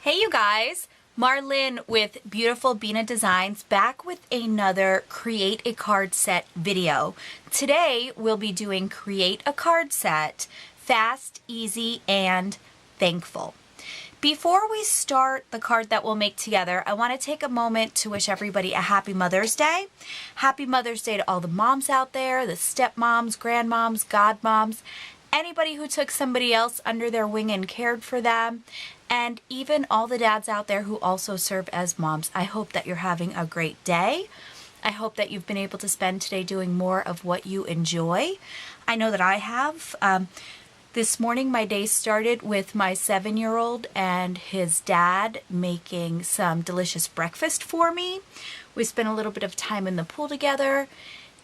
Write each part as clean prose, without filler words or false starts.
Hey you guys, Marlyn with Beautiful Bina Designs back with another Create a Card Set video. Today we'll be doing Create a Card Set, Fast, Easy, and Thankful. Before we start the card that we'll make together, I want to take a moment to wish everybody a happy Mother's Day. Happy Mother's Day to all the moms out there, the stepmoms, grandmoms, godmoms, anybody who took somebody else under their wing and cared for them, and even all the dads out there who also serve as moms. I hope that you're having a great day. I hope that you've been able to spend today doing more of what you enjoy. I know that I have. This morning my day started with my 7-year-old and his dad making some delicious breakfast for me. We spent a little bit of time in the pool together,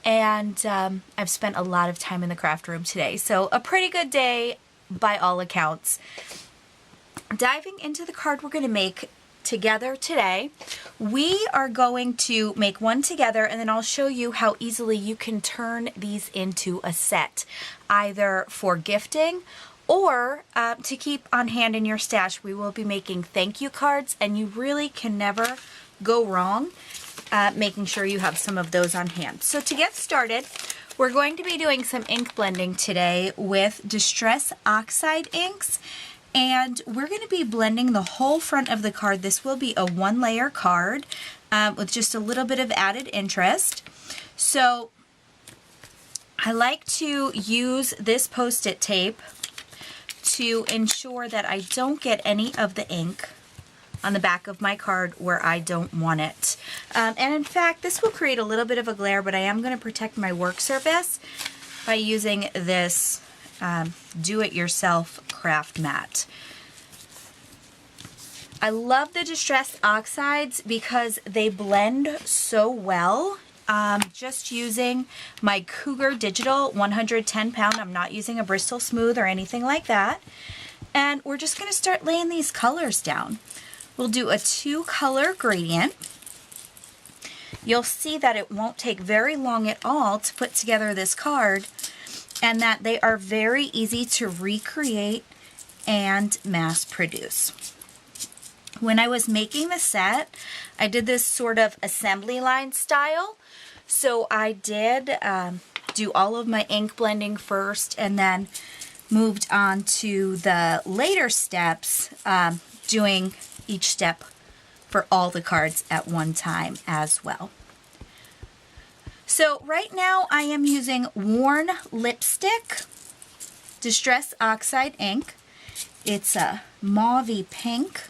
and I've spent a lot of time in the craft room today. So a pretty good day by all accounts. Diving into the card we're going to make together today, we are going to make one together, and then I'll show you how easily you can turn these into a set, either for gifting or to keep on hand in your stash. We will be making thank you cards, and you really can never go wrong making sure you have some of those on hand. So to get started, we're going to be doing some ink blending today with Distress Oxide inks. And we're going to be blending the whole front of the card. This will be a 1-layer card with just a little bit of added interest. So I like to use this Post-it tape to ensure that I don't get any of the ink on the back of my card where I don't want it. And in fact, this will create a little bit of a glare, but I am going to protect my work surface by using this do-it-yourself craft mat. I love the Distress Oxides because they blend so well. Just using my Cougar Digital 110 pound. I'm not using a Bristol Smooth or anything like that. And we're just going to start laying these colors down. We'll do a 2-color gradient. You'll see that it won't take very long at all to put together this card, and that they are very easy to recreate and mass produce. When I was making the set, I did this sort of assembly line style. So I did do all of my ink blending first, and then moved on to the later steps, doing each step for all the cards at one time as well. So right now I am using Worn Lipstick Distress Oxide ink. It's a mauvey pink.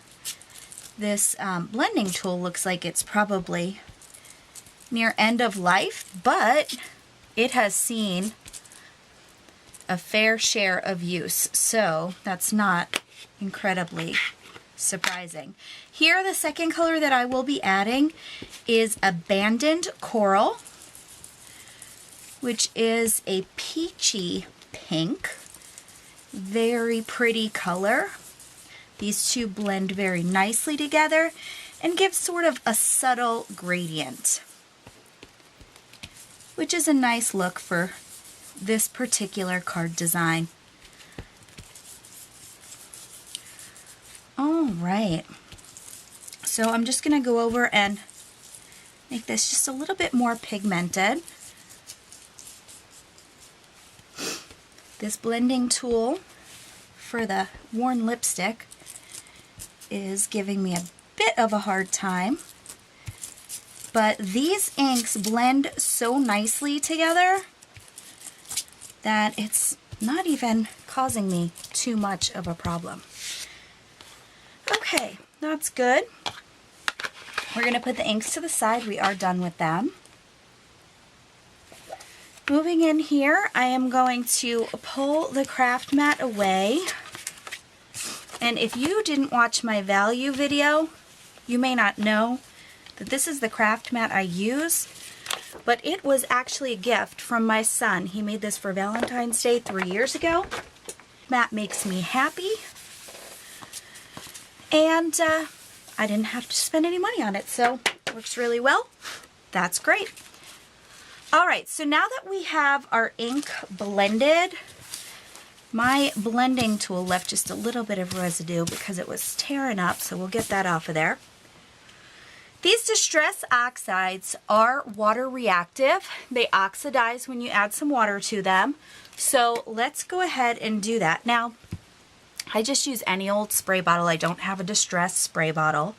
This blending tool looks like it's probably near end of life, but it has seen a fair share of use, so that's not incredibly surprising. Here, the second color that I will be adding is Abandoned Coral, which is a peachy pink. Very pretty color. These two blend very nicely together and give sort of a subtle gradient, which is a nice look for this particular card design. All right, so I'm just going to go over and make this just a little bit more pigmented. This blending tool for the Worn Lipstick is giving me a bit of a hard time, but these inks blend so nicely together that it's not even causing me too much of a problem. Okay, that's good. We're going to put the inks to the side. We are done with them. Moving in here, I am going to pull the craft mat away. And if you didn't watch my value video, you may not know that this is the craft mat I use, but it was actually a gift from my son. He made this for Valentine's Day 3 years ago. Mat makes me happy, and I didn't have to spend any money on it, so it works really well. That's great. All right, so now that we have our ink blended, My blending tool left just a little bit of residue because it was tearing up, so we'll get that off of there. These distress oxides are water reactive. They oxidize when you add some water to them. So let's go ahead and do that. Now, I just use any old spray bottle. I don't have a distress spray bottle.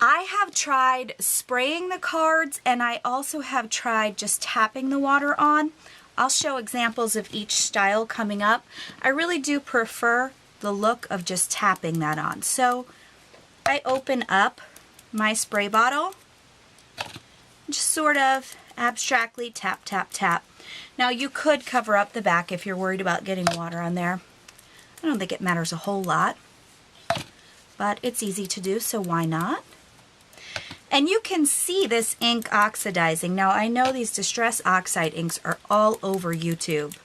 I have tried spraying the cards, and I also have tried just tapping the water on. I'll show examples of each style coming up. I really do prefer the look of just tapping that on. So I open up my spray bottle, just sort of abstractly tap, tap, tap. Now you could cover up the back if you're worried about getting water on there. I don't think it matters a whole lot, but it's easy to do, so why not? And you can see this ink oxidizing. Now I know these Distress Oxide inks are all over YouTube.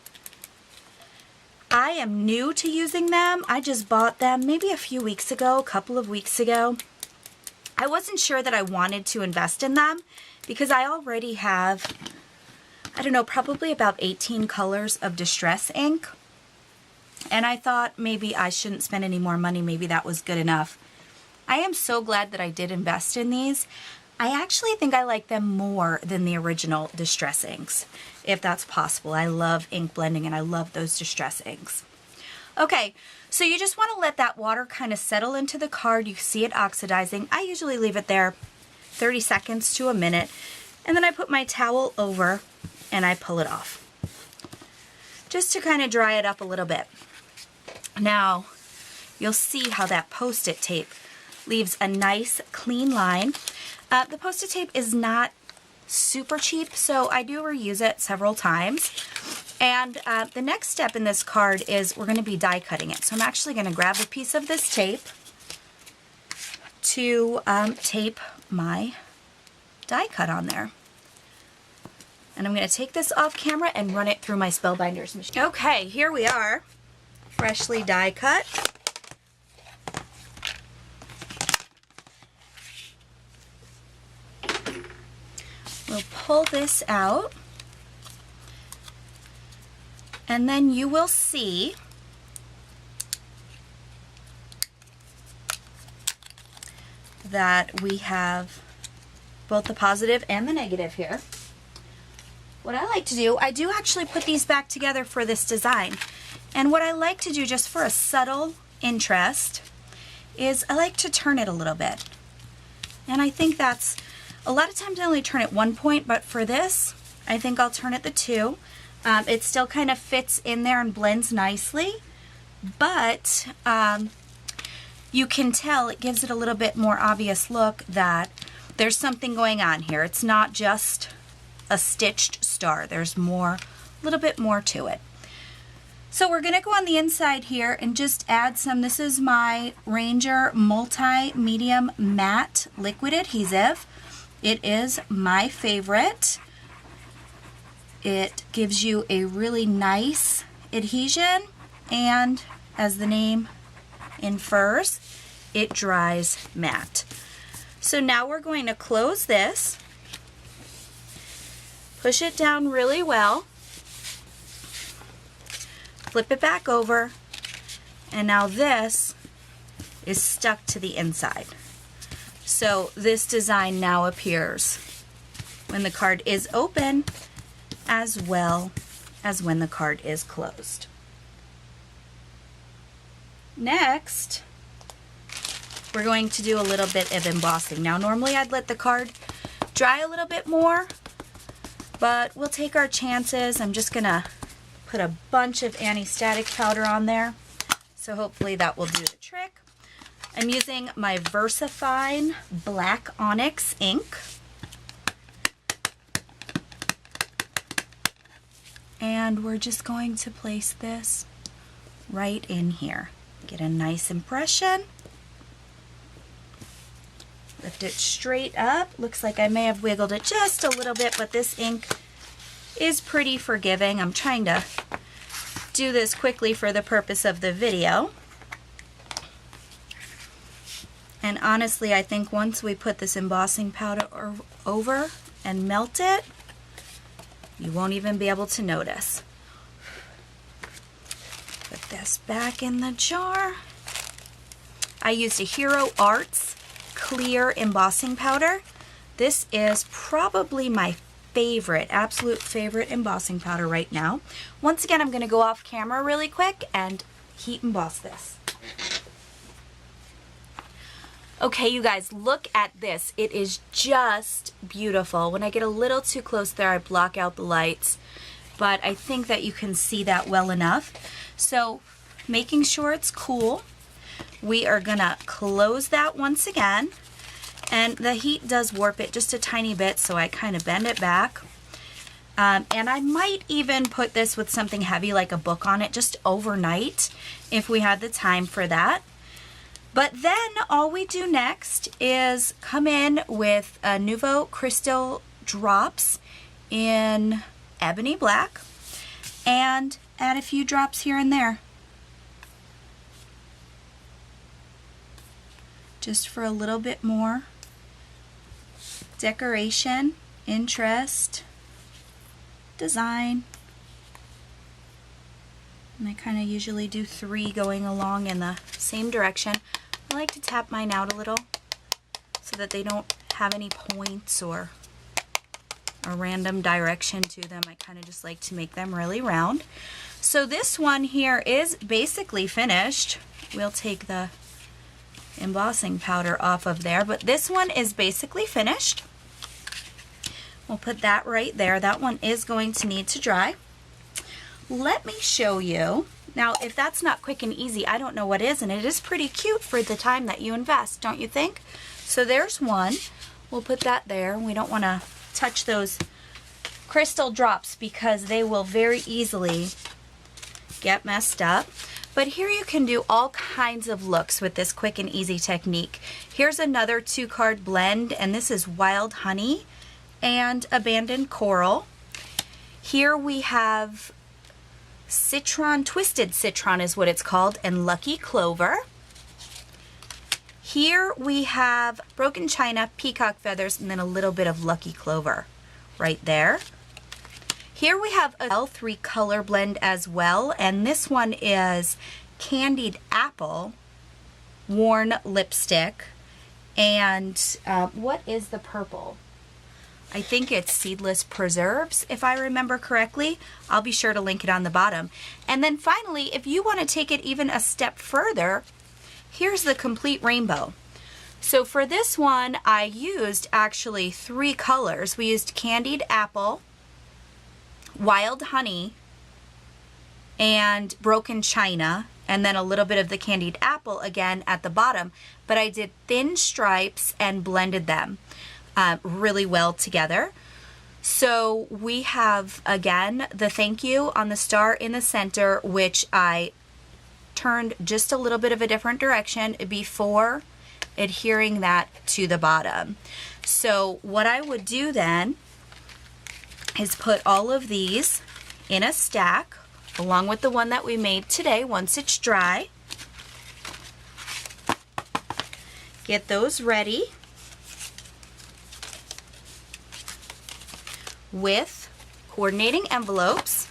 I am new to using them. I just bought them maybe a few weeks ago, a couple of weeks ago. I wasn't sure that I wanted to invest in them because I already have, I don't know, probably about 18 colors of Distress ink. And I thought maybe I shouldn't spend any more money. Maybe that was good enough. I am so glad that I did invest in these. I actually think I like them more than the original Distress inks, if that's possible. I love ink blending and I love those Distress inks. Okay, so you just want to let that water kind of settle into the card. You see it oxidizing. I usually leave it there 30 seconds to a minute, and then I put my towel over and I pull it off, just to kind of dry it up a little bit. Now, you'll see how that Post-it tape leaves a nice clean line. The Post-it tape is not super cheap, so I do reuse it several times. And the next step in this card is we're going to be die cutting it. So I'm actually going to grab a piece of this tape to tape my die cut on there. And I'm going to take this off camera and run it through my Spellbinders machine. Okay, here we are, freshly die cut. We'll pull this out, and then you will see that we have both the positive and the negative here. What I like to do, I do actually put these back together for this design. And what I like to do just for a subtle interest is I like to turn it a little bit. And I think that's, a lot of times I only turn it one point, but for this, I think I'll turn it the two. It still kind of fits in there and blends nicely, but you can tell it gives it a little bit more obvious look that there's something going on here. It's not just a stitched star. There's more, a little bit more to it. So we're going to go on the inside here and just add some. This is my Ranger Multi-Medium Matte Liquid Adhesive. It is my favorite. It gives you a really nice adhesion, and as the name infers, it dries matte. So now we're going to close this, push it down really well, flip it back over, and now this is stuck to the inside. So this design now appears when the card is open as well as when the card is closed. Next, we're going to do a little bit of embossing. Now normally I'd let the card dry a little bit more, but we'll take our chances. I'm just gonna put a bunch of anti-static powder on there, so hopefully that will do the trick. I'm using my VersaFine Black Onyx ink. And we're just going to place this right in here. Get a nice impression. Lift it straight up. Looks like I may have wiggled it just a little bit, but this ink is pretty forgiving. I'm trying to do this quickly for the purpose of the video. And honestly, I think once we put this embossing powder over and melt it, you won't even be able to notice. Put this back in the jar. I used a Hero Arts clear embossing powder. This is probably my favorite, absolute favorite embossing powder right now. Once again, I'm going to go off camera really quick and heat emboss this. Okay, you guys, look at this. It is just beautiful. When I get a little too close there, I block out the lights, but I think that you can see that well enough. So, making sure it's cool, we are gonna close that once again, and the heat does warp it just a tiny bit, so I kind of bend it back. And I might even put this with something heavy like a book on it just overnight if we had the time for that. But then all we do next is come in with a Nouveau Crystal drops in ebony black and add a few drops here and there, just for a little bit more decoration, interest, design. And I kind of usually do 3 going along in the same direction. I like to tap mine out a little so that they don't have any points or a random direction to them. I kind of just like to make them really round. So this one here is basically finished. We'll take the embossing powder off of there, but this one is basically finished. We'll put that right there. That one is going to need to dry. Let me show you. Now, if that's not quick and easy, I don't know what is, and it is pretty cute for the time that you invest, don't you think? So there's one. We'll put that there. We don't want to touch those crystal drops because they will very easily get messed up. But here you can do all kinds of looks with this quick and easy technique. Here's another 2-card blend, and this is Wild Honey and Abandoned Coral. Here we have Citron, Twisted Citron is what it's called, and Lucky Clover. Here we have Broken China, Peacock Feathers, and then a little bit of Lucky Clover right there. Here we have a L3 color blend as well, and this one is Candied Apple, Worn Lipstick, and what is the purple? I think it's Seedless Preserves, if I remember correctly. I'll be sure to link it on the bottom. And then finally, if you want to take it even a step further, here's the complete rainbow. So for this one, I used actually 3 colors. We used Candied Apple, Wild Honey, and Broken China, and then a little bit of the Candied Apple again at the bottom. But I did thin stripes and blended them really well together. So we have, again, the thank you on the star in the center, which I turned just a little bit of a different direction before adhering that to the bottom. So what I would do then is put all of these in a stack along with the one that we made today once it's dry. Get those ready with coordinating envelopes.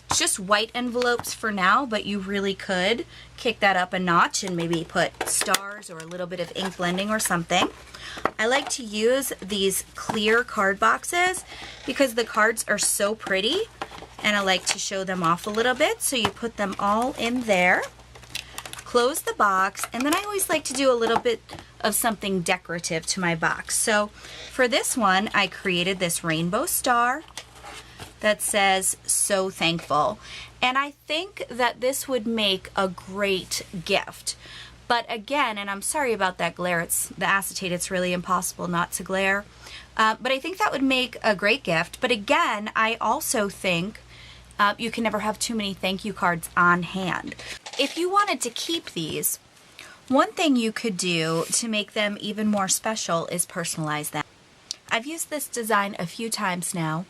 It's just white envelopes for now, but you really could kick that up a notch and maybe put stars or a little bit of ink blending or something. I like to use these clear card boxes because the cards are so pretty and I like to show them off a little bit. So you put them all in there, close the box, and then I always like to do a little bit of something decorative to my box. So for this one, I created this rainbow star that says "So Thankful," and I think that this would make a great gift. But again, and I'm sorry about that glare, it's the acetate, it's really impossible not to glare, but I think that would make a great gift. But again, I also think you can never have too many thank you cards on hand. If you wanted to keep these, one thing you could do to make them even more special is personalize them. I've used this design a few times now,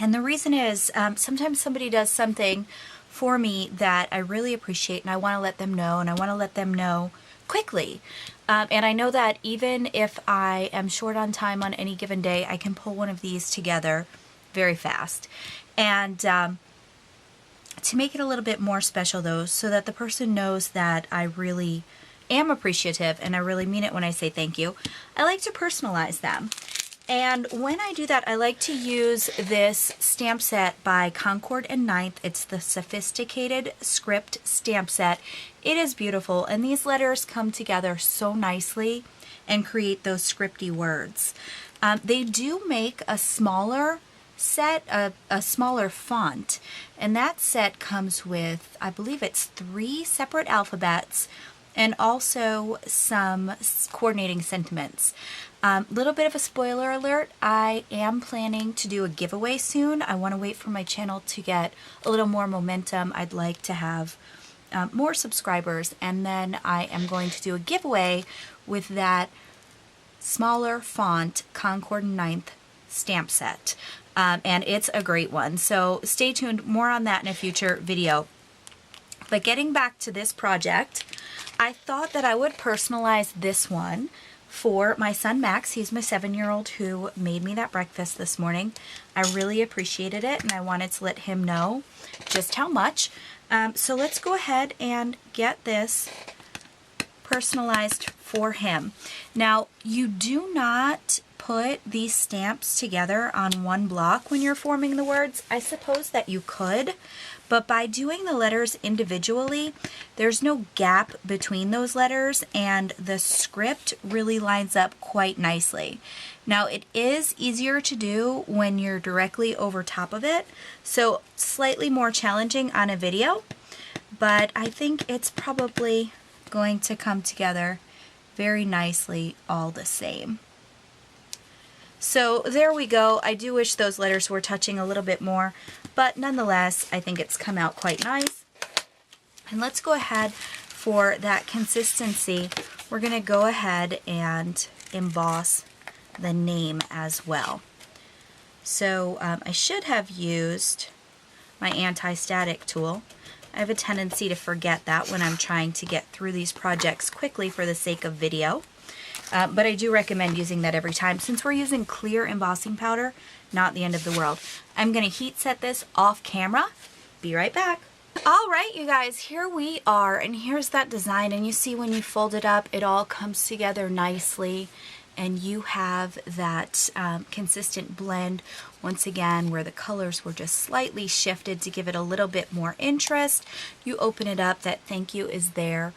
and the reason is sometimes somebody does something for me that I really appreciate and I want to let them know, and I want to let them know quickly. And I know that even if I am short on time on any given day, I can pull one of these together very fast. And To make it a little bit more special though, so that the person knows that I really am appreciative and I really mean it when I say thank you, I like to personalize them. And when I do that, I like to use this stamp set by Concord and Ninth. It's the Sophisticated Script stamp set. It is beautiful, and these letters come together so nicely and create those scripty words. They do make a smaller set, a smaller font, and that set comes with, I believe it's 3 separate alphabets and also some coordinating sentiments. Little bit of a spoiler alert, I am planning to do a giveaway soon. I want to wait for my channel to get a little more momentum. I'd like to have more subscribers, and then I am going to do a giveaway with that smaller font Concord 9th stamp set. And it's a great one. So stay tuned, more on that in a future video. But getting back to this project, I thought that I would personalize this one for my son Max. He's my 7-year-old who made me that breakfast this morning. I really appreciated it, and I wanted to let him know just how much. So let's go ahead and get this personalized for him. Now, you do not put these stamps together on one block when you're forming the words. I suppose that you could, but by doing the letters individually, there's no gap between those letters, and the script really lines up quite nicely. Now, it is easier to do when you're directly over top of it, so slightly more challenging on a video, but I think it's probably going to come together very nicely all the same. So there we go. I do wish those letters were touching a little bit more, but nonetheless, I think it's come out quite nice. And let's go ahead for that consistency. We're going to go ahead and emboss the name as well. So I should have used my anti-static tool. I have a tendency to forget that when I'm trying to get through these projects quickly for the sake of video. But I do recommend using that every time. Since we're using clear embossing powder, not the end of the world. I'm going to heat set this off camera. Be right back. All right, you guys, here we are, and here's that design. And you see when you fold it up, it all comes together nicely, and you have that consistent blend once again where the colors were just slightly shifted to give it a little bit more interest. You open it up, that thank you is there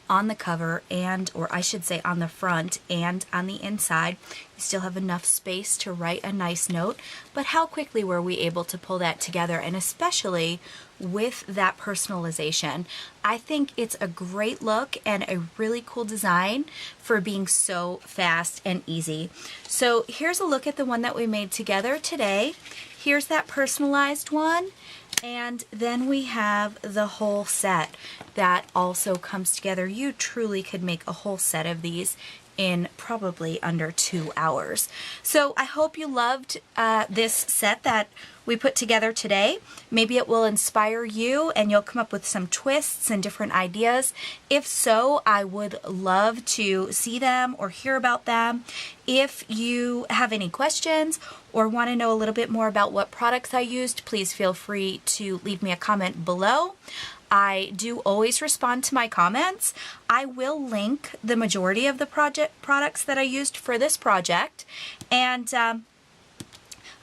on the cover, and, or I should say on the front and on the inside. You still have enough space to write a nice note, but how quickly were we able to pull that together, and especially with that personalization. I think it's a great look and a really cool design for being so fast and easy. So here's a look at the one that we made together today. Here's that personalized one. And then we have the whole set that also comes together. You truly could make a whole set of these in probably under 2 hours. So I hope you loved this set that we put together today. Maybe it will inspire you and you'll come up with some twists and different ideas. If so, I would love to see them or hear about them. If you have any questions or want to know a little bit more about what products I used, please feel free to leave me a comment below. I do always respond to my comments. I will link the majority of the products that I used for this project. And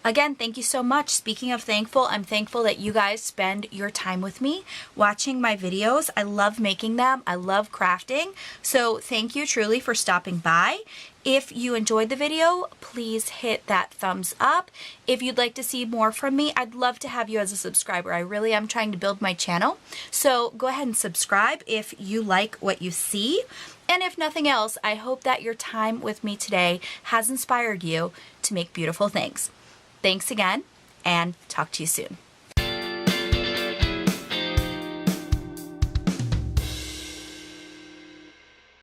again, thank you so much. Speaking of thankful, I'm thankful that you guys spend your time with me watching my videos. I love making them. I love crafting. So thank you truly for stopping by. If you enjoyed the video, please hit that thumbs up. If you'd like to see more from me, I'd love to have you as a subscriber. I really am trying to build my channel. So go ahead and subscribe if you like what you see. And if nothing else, I hope that your time with me today has inspired you to make beautiful things. Thanks again, and talk to you soon.